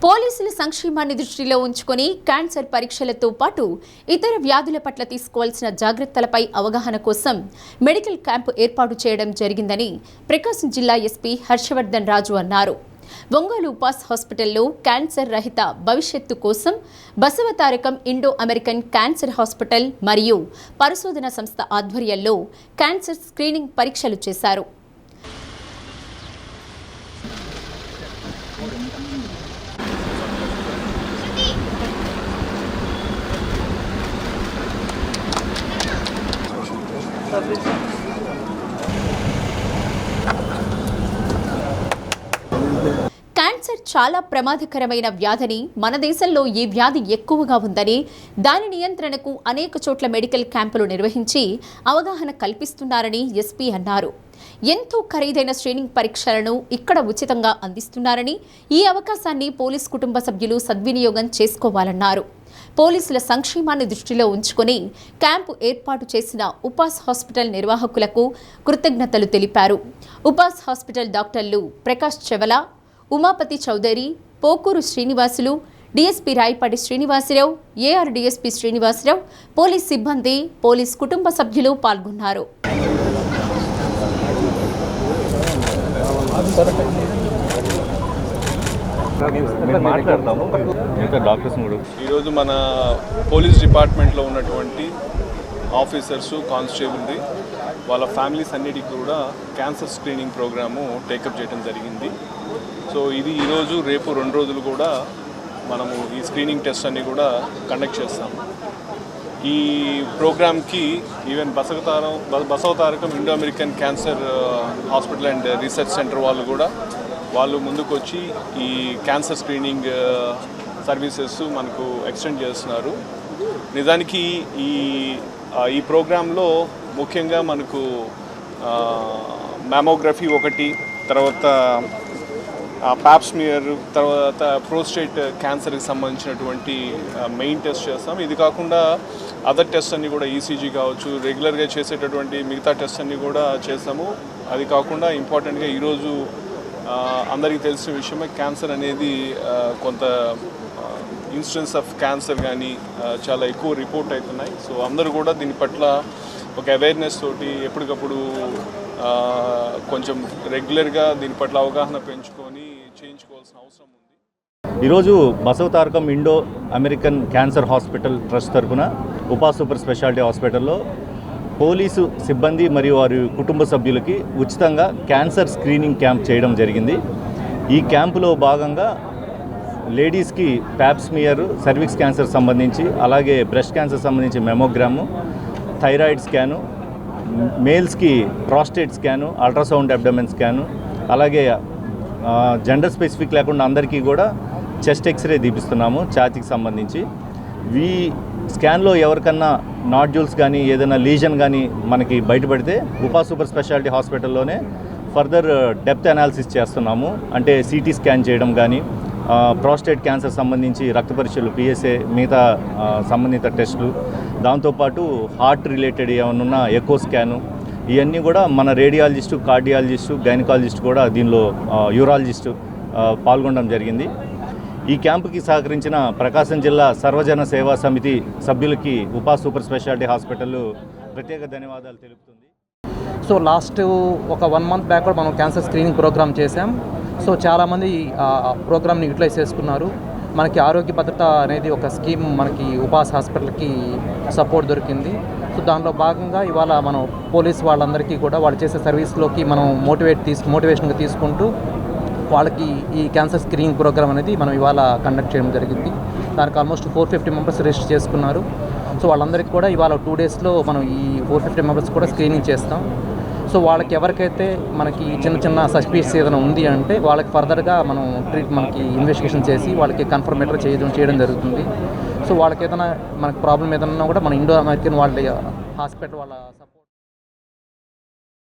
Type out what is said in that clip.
పోలీసుల సంక్షేమాన్ని దృష్టిలో ఉంచుకొని క్యాన్సర్ పరీక్షలతో పాటు ఇతర వ్యాధుల పట్ల తీసుకోవాల్సిన జాగ్రత్తలపై అవగాహన కోసం మెడికల్ క్యాంపు ఏర్పాటు చేయడం జరిగిందని ప్రకాశం జిల్లా ఎస్పీ హర్షవర్ధన్ రాజు అన్నారు. ఒంగోలు ఉపాస్ హాస్పిటల్లో క్యాన్సర్ రహిత భవిష్యత్తు కోసం Basavatarakam Indo American cancer hospital మరియు పరిశోధన సంస్థ ఆధ్వర్యంలో క్యాన్సర్ స్క్రీనింగ్ పరీక్షలు చేశారు. క్యాన్సర్ చాలా ప్రమాదకరమైన వ్యాధిని మన దేశంలో ఈ వ్యాధి ఎక్కువగా ఉందని దాని నియంత్రణకు అనేక చోట్ల మెడికల్ క్యాంపులు నిర్వహించి అవగాహన కల్పిస్తున్నారని ఎస్పీ అన్నారు. ఎంతో ఖరీదైన స్క్రీనింగ్ పరీక్షలను ఇక్కడ ఉచితంగా అందిస్తున్నారని ఈ అవకాశాన్ని పోలీస్ కుటుంబ సభ్యులు సద్వినియోగం చేసుకోవాలన్నారు. పోలీసుల సంక్షేమాన్ని దృష్టిలో ఉంచుకొని క్యాంపు ఏర్పాటు చేసిన ఉపాస్ హాస్పిటల్ నిర్వాహకులకు కృతజ్ఞతలు తెలిపారు. ఉపాస్ హాస్పిటల్ డాక్టర్లు Prakash Chevala, Umapathi Chowdary, Pokuru Srinivasulu, DSP Rayapati Srinivasa Rao, AR DSP Srinivasa Rao, police సిబ్బంది, పోలీస్ కుటుంబ సభ్యులు పాల్గొన్నారు. ఈరోజు మన పోలీస్ డిపార్ట్మెంట్లో ఉన్నటువంటి ఆఫీసర్స్, కానిస్టేబుల్ది వాళ్ళ ఫ్యామిలీస్ అన్నిటికీ కూడా క్యాన్సర్ స్క్రీనింగ్ ప్రోగ్రాము టేకప్ చేయడం జరిగింది. సో ఇది ఈరోజు రేపు 2 రోజులు కూడా మనము ఈ స్క్రీనింగ్ టెస్ట్ అన్ని కండక్ట్ చేస్తాము. ఈ ప్రోగ్రామ్కి even Basavatarakam Indo American cancer hospital and research centre వాళ్ళు ముందుకు వచ్చి ఈ క్యాన్సర్ స్క్రీనింగ్ సర్వీసెస్ మనకు ఎక్స్టెండ్ చేస్తున్నారు. నిజానికి ఈ ప్రోగ్రాంలో ముఖ్యంగా మనకు మ్యామోగ్రఫీ ఒకటి, తర్వాత పాప్స్మియర్, తర్వాత ప్రోస్టేట్ క్యాన్సర్కి సంబంధించినటువంటి మెయిన్ టెస్ట్ చేస్తాం. ఇది కాకుండా అదర్ టెస్ట్ అన్నీ కూడా ఈసీజీ కావచ్చు, రెగ్యులర్గా చేసేటటువంటి మిగతా టెస్ట్ అన్నీ కూడా చేస్తాము. అది కాకుండా ఇంపార్టెంట్గా ఈరోజు అందరికీ తెలిసిన విషయమే క్యాన్సర్ అనేది కొంత ఇన్సిడెన్స్ ఆఫ్ క్యాన్సర్ కానీ చాలా ఎక్కువ రిపోర్ట్ అవుతున్నాయి. సో అందరూ కూడా దీని పట్ల ఒక అవేర్నెస్ తోటి ఎప్పటికప్పుడు కొంచెం రెగ్యులర్గా దీని పట్ల అవగాహన పెంచుకొని చేయించుకోవాల్సిన అవసరం ఉంది. ఈరోజు Basavatarakam Indo American cancer hospital trust తరఫున ఉపాస్ సూపర్ స్పెషాలిటీ హాస్పిటల్లో పోలీసు సిబ్బంది మరియు వారి కుటుంబ సభ్యులకి ఉచితంగా క్యాన్సర్ స్క్రీనింగ్ క్యాంప్ చేయడం జరిగింది. ఈ క్యాంపులో భాగంగా లేడీస్కి ప్యాప్స్మియర్, సర్విక్స్ క్యాన్సర్ సంబంధించి, అలాగే బ్రెస్ట్ క్యాన్సర్ సంబంధించి మెమోగ్రాము, థైరాయిడ్ స్కాను, మేల్స్కి prostate scan, ultrasound abdomen scan, అలాగే జెండర్ స్పెసిఫిక్ లేకుండా అందరికీ కూడా చెస్ట్ ఎక్స్రే తీపిస్తున్నాము ఛాతీకి సంబంధించి. ఈ స్కాన్లో ఎవరికన్నా నాడ్యూల్స్ కానీ ఏదైనా లీజన్ కానీ మనకి బయటపడితే ఉపాస్ సూపర్ స్పెషాలిటీ హాస్పిటల్లోనే ఫర్దర్ డెప్త్ అనాలిసిస్ చేస్తున్నాము. అంటే సిటీ స్కాన్ చేయడం కానీ, ప్రాస్టేట్ క్యాన్సర్ సంబంధించి రక్త పరీక్షలు, పిఎస్ఏ, మిగతా సంబంధిత టెస్టులు, దాంతోపాటు హార్ట్ రిలేటెడ్ ఏమన్నా ఎకో స్కాను, ఇవన్నీ కూడా మన రేడియాలజిస్టు, కార్డియాలజిస్టు, గైనకాలజిస్టు కూడా దీనిలో యూరాలజిస్టు పాల్గొనడం జరిగింది. ఈ క్యాంపుకి సహకరించిన ప్రకాశం జిల్లా సర్వజన సేవా సమితి సభ్యులకి ఉపాస్ సూపర్ స్పెషాలిటీ హాస్పిటల్ ప్రత్యేక ధన్యవాదాలు తెలుపుతుంది. సో లాస్ట్ ఒక 1 మంత్ బ్యాక్ కూడా మనం క్యాన్సర్ స్క్రీనింగ్ ప్రోగ్రామ్ చేశాం. సో చాలామంది ప్రోగ్రామ్ని యూటిలైజ్ చేసుకున్నారు. మనకి ఆరోగ్య భద్రత అనేది ఒక స్కీమ్ మనకి ఉపాస్ హాస్పిటల్కి సపోర్ట్ దొరికింది. సో దానిలో భాగంగా ఇవాళ మనం పోలీస్ వాళ్ళందరికీ కూడా వాళ్ళు చేసే సర్వీస్లోకి మనం మోటివేషన్గా తీసుకుంటూ వాళ్ళకి ఈ క్యాన్సర్ స్క్రీనింగ్ ప్రోగ్రామ్ అనేది మనం ఇవాళ కండక్ట్ చేయడం జరిగింది. దానికి ఆల్మోస్ట్ 450 మెంబర్స్ రిజిస్టర్ చేసుకున్నారు. సో వాళ్ళందరికీ కూడా ఇవాళ 2 డేస్లో మనం ఈ 450 మెంబర్స్ కూడా స్క్రీనింగ్ చేస్తాం. సో వాళ్ళకి ఎవరికైతే మనకి చిన్న సస్పిషియస్ ఏదైనా ఉంది అంటే వాళ్ళకి ఫర్దర్గా మనం మనకి ఇన్వెస్టిగేషన్ చేసి వాళ్ళకి కన్ఫర్మేటర్ చేయడం జరుగుతుంది. సో వాళ్ళకి ఏదైనా మనకి ప్రాబ్లం ఏదైనా కూడా మన ఇండో అమెరికన్ వాళ్ళ హాస్పిటల్ వాళ్ళ